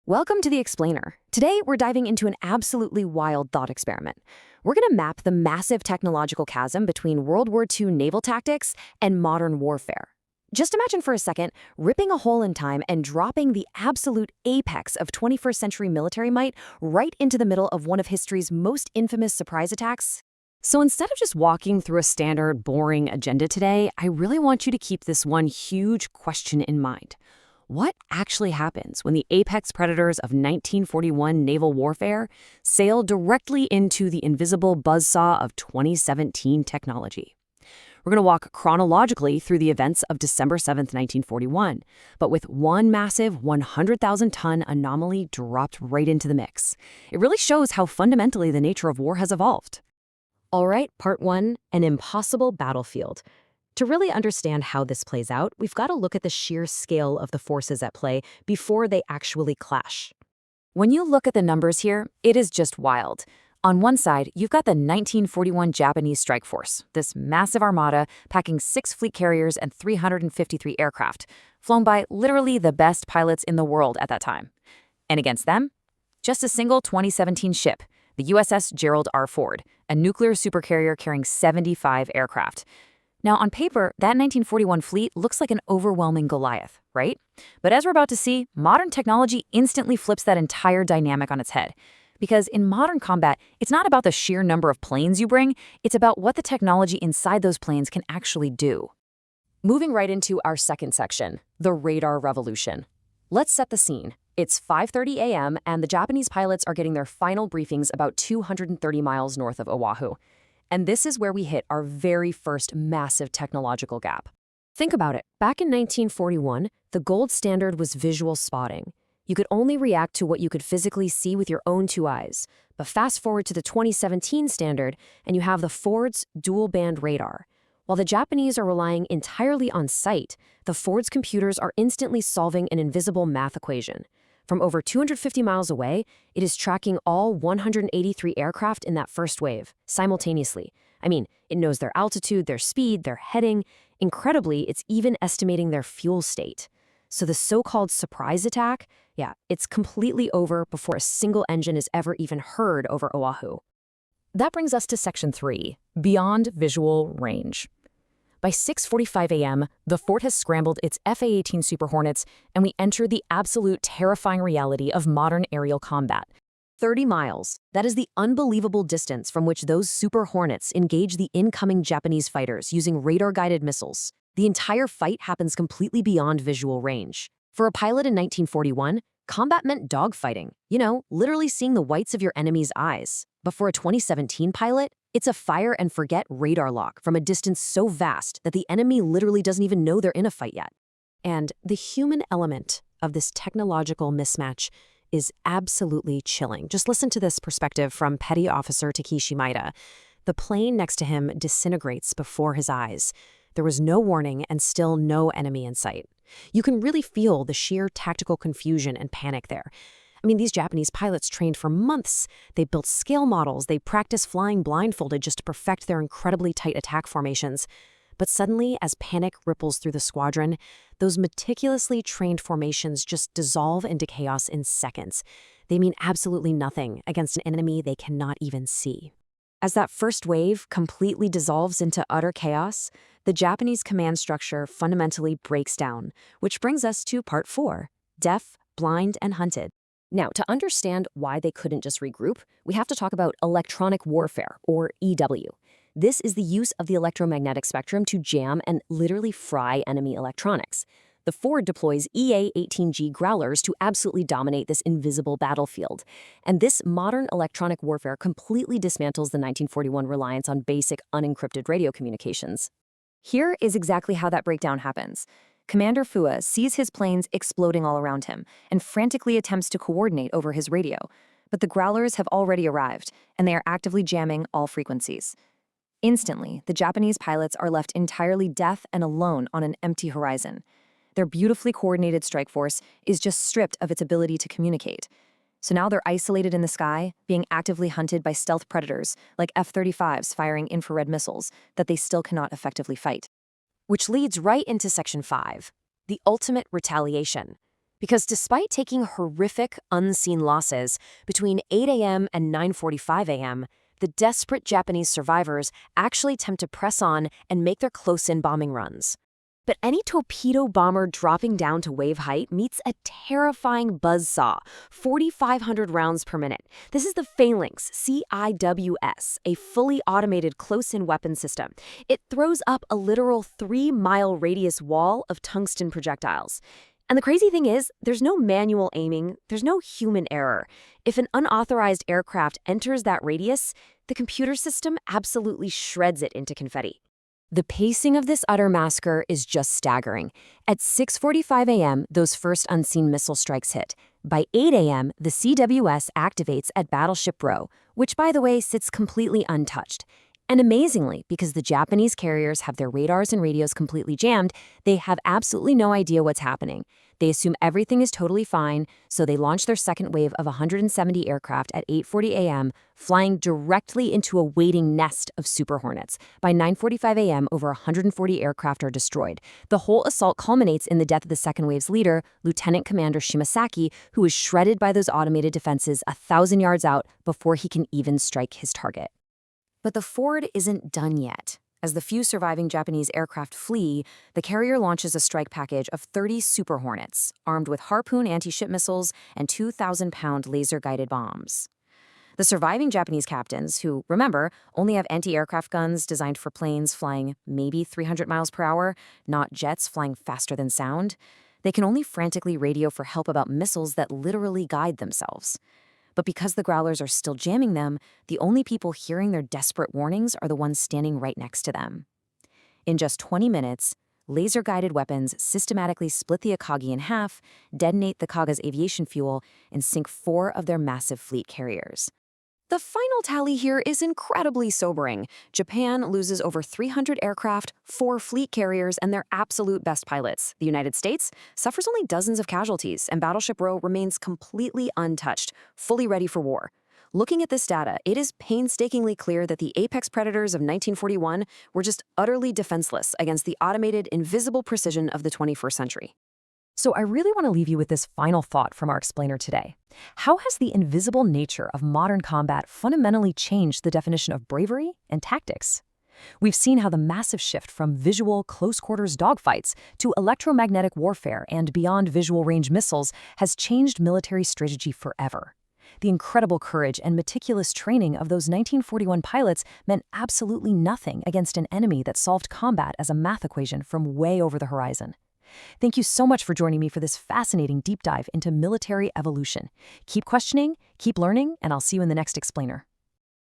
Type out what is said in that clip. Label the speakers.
Speaker 1: Welcome to The Explainer. Today, we're diving into an absolutely wild thought experiment. We're going to map the massive technological chasm between World War II naval tactics and modern warfare. Just imagine for a second ripping a hole in time and dropping the absolute apex of 21st century military might right into the middle of one of history's most infamous surprise attacks. So instead of just walking through a standard, boring agenda today, I really want you to keep this one huge question in mind. What actually happens when the apex predators of 1941 naval warfare sail directly into the invisible buzzsaw of 2017 technology? We're going to walk chronologically through the events of December 7th, 1941, but with one massive 100,000-ton anomaly dropped right into the mix. It really shows how fundamentally the nature of war has evolved. All right, part one, an impossible battlefield. To really understand how this plays out, we've got to look at the sheer scale of the forces at play before they actually clash. When you look at the numbers here, it is just wild. On one side, you've got the 1941 Japanese strike force, this massive armada packing 6 fleet carriers and 353 aircraft, flown by literally the best pilots in the world at that time. And against them, just a single 2017 ship, the USS Gerald R. Ford, a nuclear supercarrier carrying 75 aircraft. Now, on paper, that 1941 fleet looks like an overwhelming Goliath, right? But as we're about to see, modern technology instantly flips that entire dynamic on its head. Because in modern combat, it's not about the sheer number of planes you bring, it's about what the technology inside those planes can actually do. Moving right into our second section, the radar revolution. Let's set the scene. It's 5:30 a.m. and the Japanese pilots are getting their final briefings about 230 miles north of Oahu. And this is where we hit our very first massive technological gap. Think about it. Back in 1941, the gold standard was visual spotting. You could only react to what you could physically see with your own 2 eyes. But fast forward to the 2017 standard, and you have the Ford's dual-band radar. While the Japanese are relying entirely on sight, the Ford's computers are instantly solving an invisible math equation. From over 250 miles away, it is tracking all 183 aircraft in that first wave, simultaneously. I mean, it knows their altitude, their speed, their heading. Incredibly, it's even estimating their fuel state. So the so-called surprise attack, it's completely over before a single engine is ever even heard over Oahu. That brings us to Section 3, Beyond Visual Range. By 6:45 a.m., the Ford has scrambled its F/A-18 Super Hornets, and we enter the absolute terrifying reality of modern aerial combat. 30 miles. That is the unbelievable distance from which those Super Hornets engage the incoming Japanese fighters using radar-guided missiles. The entire fight happens completely beyond visual range. For a pilot in 1941, combat meant dogfighting. Literally seeing the whites of your enemy's eyes. But for a 2017 pilot, it's a fire-and-forget radar lock from a distance so vast that the enemy literally doesn't even know they're in a fight yet. And the human element of this technological mismatch is absolutely chilling. Just listen to this perspective from Petty Officer Takeshi Maeda. The plane next to him disintegrates before his eyes. There was no warning and still no enemy in sight. You can really feel the sheer tactical confusion and panic there. I mean, these Japanese pilots trained for months. They built scale models. They practiced flying blindfolded just to perfect their incredibly tight attack formations. But suddenly, as panic ripples through the squadron, those meticulously trained formations just dissolve into chaos in seconds. They mean absolutely nothing against an enemy they cannot even see. As that first wave completely dissolves into utter chaos, the Japanese command structure fundamentally breaks down, which brings us to part 4, deaf, blind, and hunted. Now, to understand why they couldn't just regroup, we have to talk about electronic warfare, or EW. This is the use of the electromagnetic spectrum to jam and literally fry enemy electronics. The Ford deploys EA-18G Growlers to absolutely dominate this invisible battlefield. And this modern electronic warfare completely dismantles the 1941 reliance on basic unencrypted radio communications. Here is exactly how that breakdown happens. Commander Fua sees his planes exploding all around him and frantically attempts to coordinate over his radio. But the Growlers have already arrived, and they are actively jamming all frequencies. Instantly, the Japanese pilots are left entirely deaf and alone on an empty horizon. Their beautifully coordinated strike force is just stripped of its ability to communicate. So now they're isolated in the sky, being actively hunted by stealth predators like F-35s firing infrared missiles that they still cannot effectively fight. Which leads right into Section 5, the ultimate retaliation.
Speaker 2: Because despite taking horrific, unseen losses between 8 a.m. and 9:45 a.m., the desperate Japanese survivors actually attempt to press on and make their close-in bombing runs. But any torpedo bomber dropping down to wave height meets a terrifying buzzsaw, 4,500 rounds per minute. This is the Phalanx CIWS, a fully automated close-in weapon system. It throws up a literal 3-mile radius wall of tungsten projectiles. And the crazy thing is, there's no manual aiming, there's no human error. If an unauthorized aircraft enters that radius, the computer system absolutely shreds it into confetti. The pacing of this utter massacre is just staggering. At 6:45 a.m., those first unseen missile strikes hit. By 8 a.m., the CWS activates at Battleship Row, which, by the way, sits completely untouched. And amazingly, because the Japanese carriers have their radars and radios completely jammed, they have absolutely no idea what's happening. They assume everything is totally fine, so they launch their second wave of 170 aircraft at 8:40 a.m., flying directly into a waiting nest of Super Hornets. By 9:45 a.m., over 140 aircraft are destroyed. The whole assault culminates in the death of the second wave's leader, Lieutenant Commander Shimasaki, who is shredded by those automated defenses 1,000 yards out before he can even strike his target. But the Ford isn't done yet. As the few surviving Japanese aircraft flee, the carrier launches a strike package of 30 Super Hornets, armed with Harpoon anti-ship missiles and 2,000-pound laser-guided bombs. The surviving Japanese captains, who, remember, only have anti-aircraft guns designed for planes flying maybe 300 miles per hour, not jets flying faster than sound, they can only frantically radio for help about missiles that literally guide themselves. But because the Growlers are still jamming them, the only people hearing their desperate warnings are the ones standing right next to them. In just 20 minutes, laser-guided weapons systematically split the Akagi in half, detonate the Kaga's aviation fuel, and sink 4 of their massive fleet carriers. The final tally here is incredibly sobering. Japan loses over 300 aircraft, 4 fleet carriers, and their absolute best pilots. The United States suffers only dozens of casualties, and Battleship Row remains completely untouched, fully ready for war. Looking at this data, it is painstakingly clear that the apex predators of 1941 were just utterly defenseless against the automated, invisible precision of the 21st century.
Speaker 1: So I really want to leave you with this final thought from our explainer today. How has the invisible nature of modern combat fundamentally changed the definition of bravery and tactics? We've seen how the massive shift from visual, close-quarters dogfights to electromagnetic warfare and beyond visual range missiles has changed military strategy forever. The incredible courage and meticulous training of those 1941 pilots meant absolutely nothing against an enemy that solved combat as a math equation from way over the horizon. Thank you so much for joining me for this fascinating deep dive into military evolution. Keep questioning, keep learning, and I'll see you in the next explainer.